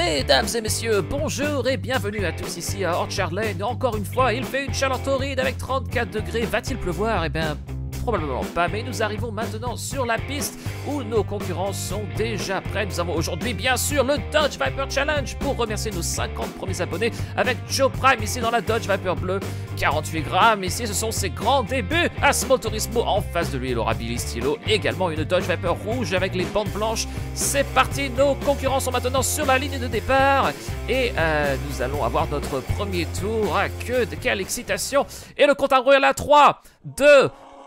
Mesdames et messieurs, bonjour et bienvenue à tous ici à Orchard Lane. Encore une fois, il fait une chaleur torride avec 34 degrés. Va-t-il pleuvoir? Eh bien, probablement pas, mais nous arrivons maintenant sur la piste où nos concurrents sont déjà prêts. Nous avons aujourd'hui bien sûr le Dodge Viper Challenge pour remercier nos 50 premiers abonnés avec Joe Prime ici dans la Dodge Viper bleue. 48 grammes, ici ce sont ses grands débuts. À Small Turismo en face de lui, il aura Billy Stylo. Également une Dodge Viper rouge avec les bandes blanches. C'est parti, nos concurrents sont maintenant sur la ligne de départ. Et nous allons avoir notre premier tour. Ah, quelle excitation. Et le compte à rebours est là, 3, 2,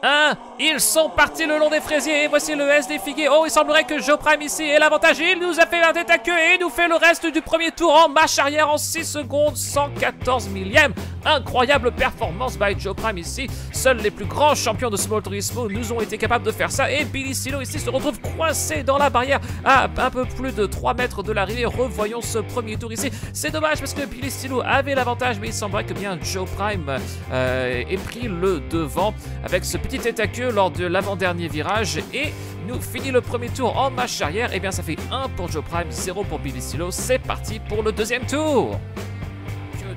1, ils sont partis le long des fraisiers et voici le S des figuiers. Oh, il semblerait que Joe Prime ici ait l'avantage. Il nous a fait un tête à queue et il nous fait le reste du premier tour en marche arrière en 6 secondes, 114 millième. Incroyable performance by Joe Prime ici. Seuls les plus grands champions de Small Turismo nous ont été capables de faire ça. Et Billy Stylo ici se retrouve coincé dans la barrière à un peu plus de 3 mètres de l'arrivée. Revoyons ce premier tour ici. C'est dommage parce que Billy Stylo avait l'avantage, mais il semblerait que bien Joe Prime ait pris le devant avec ce petit tête à queue lors de l'avant-dernier virage. Et nous finit le premier tour en marche arrière. Et bien ça fait 1 pour Joe Prime, 0 pour Billy Stylo. C'est parti pour le deuxième tour.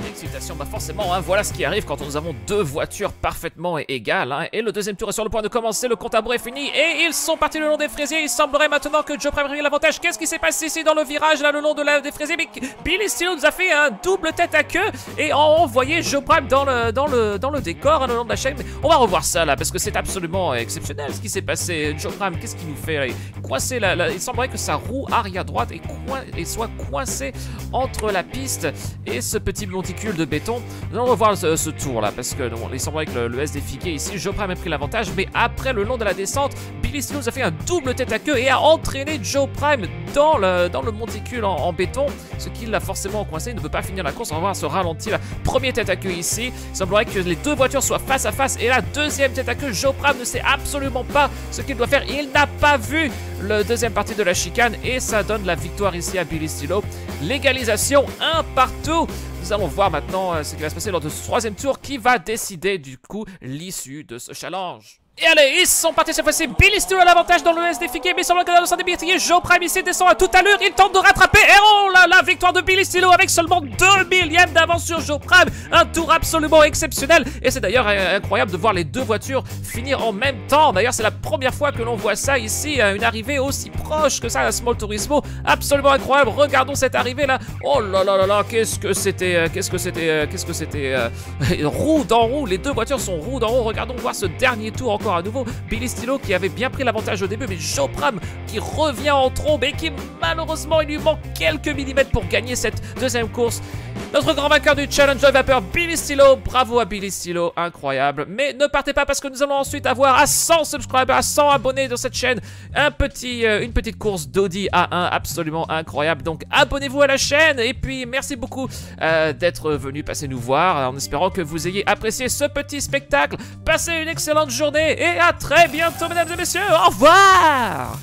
D'excitation, bah forcément, hein, voilà ce qui arrive quand nous avons deux voitures parfaitement égales. Hein, et le deuxième tour est sur le point de commencer, le compte à rebours est fini et ils sont partis le long des fraisiers. Il semblerait maintenant que Joe Prime a l'avantage. Qu'est-ce qui s'est passé ici dans le virage, là, le long des fraisiers? Mais Billy Stylo nous a fait un double tête à queue et on voyait Joe Prime dans le décor, hein, le long de la chaîne. On va revoir ça là parce que c'est absolument exceptionnel ce qui s'est passé. Joe Prime, qu'est-ce qu'il nous fait là? Coincé là, il semblerait que sa roue arrière droite soit coincée entre la piste et ce petit monticule de béton. Nous allons revoir ce tour là parce que non, il semblerait que le S des figuiers ici, Joe Prime a pris l'avantage, mais après le long de la descente, Billy Stylo a fait un double tête à queue et a entraîné Joe Prime dans le monticule en béton, ce qui l'a forcément coincé. Il ne peut pas finir la course. On va voir ce ralenti là. Premier tête à queue ici. Il semblerait que les deux voitures soient face à face et la deuxième tête à queue, Joe Prime ne sait absolument pas ce qu'il doit faire. Il n'a pas vu le deuxième partie de la chicane et ça donne la victoire ici à Billy Stylo. L'égalisation, 1 partout. Nous allons voir maintenant ce qui va se passer lors de ce troisième tour qui va décider du coup l'issue de ce challenge. Et allez, ils sont partis cette fois-ci. Billy Stylo a l'avantage dans le S des figuiers, mais il semble que dans le centre des billetiers, Joe Prime ici descend à toute allure. Il tente de rattraper. Et oh là, la victoire de Billy Stylo avec seulement 2 millièmes d'avance sur Joe Prime. Un tour absolument exceptionnel. Et c'est d'ailleurs incroyable de voir les deux voitures finir en même temps. D'ailleurs, c'est la première fois que l'on voit ça ici, une arrivée aussi proche que ça à Small Turismo. Absolument incroyable. Regardons cette arrivée là. Oh là là là là, qu'est-ce que c'était roue dans roue. Les deux voitures sont roue dans roue. Regardons voir ce dernier tour encore à nouveau. Billy Stylo qui avait bien pris l'avantage au début, mais Joe Prime qui revient en trombe et qui malheureusement il lui manque quelques millimètres pour gagner cette deuxième course. Notre grand vainqueur du Challenge de Vapeur, Billy Stylo. Bravo à Billy Stylo, incroyable. Mais ne partez pas parce que nous allons ensuite avoir à 100 subscribers, à 100 abonnés dans cette chaîne, une petite course d'Audi A1 absolument incroyable. Donc abonnez-vous à la chaîne et puis merci beaucoup d'être venu passer nous voir en espérant que vous ayez apprécié ce petit spectacle. Passez une excellente journée et à très bientôt mesdames et messieurs. Au revoir.